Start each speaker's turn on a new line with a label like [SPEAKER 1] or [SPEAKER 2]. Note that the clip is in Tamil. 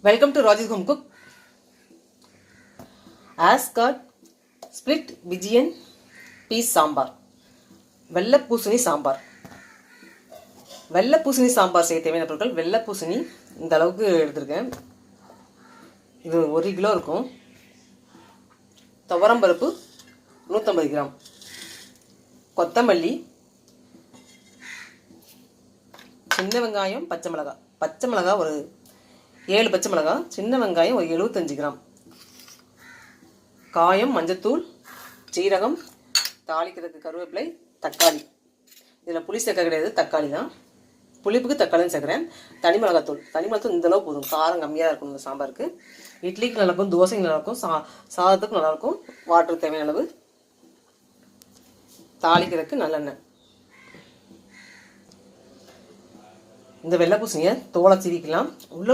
[SPEAKER 1] Welcome to Raji's Home Cook. Ascot split Vijayan peas sambar. வெள்ளை பூசணி சாம்பார். வெள்ளை பூசணி சாம்பார் செய்ய தேவையான பொருட்கள் வெள்ளை பூசணி இந்த அளவுக்கு எடுத்திருக்கேன். இது 1 கிலோ இருக்கும். துவரம் பருப்பு 150 கிராம். கொத்தமல்லி, சின்ன வெங்காயம், பச்சை மிளகாய் ஒரு 7 பச்சை மிளகாய், சின்ன வெங்காயம் ஒரு 75 கிராம், காயம், மஞ்சத்தூள், சீரகம், தாளிக்கிறதுக்கு கருவேப்பிலை, தக்காளி. இதில் புளி சேர்க்க கிடையாது, தக்காளி தான். புளிப்புக்கு தக்காளியும் சேர்க்குறேன். தனி மிளகாத்தூள் இந்த அளவு போதும். காரம் கம்மியாக இருக்கும் இந்த சாம்பாருக்கு. இட்லிக்கு நல்லாயிருக்கும், தோசைக்கு நல்லாயிருக்கும், சாதத்துக்கு நல்லாயிருக்கும். வாட்டர் தேவையான அளவு. தாளிக்கிறதுக்கு நல்லெண்ணெய். இந்த வெள்ளை பூசணியை தோலை சீவிக்கலாம். உள்ள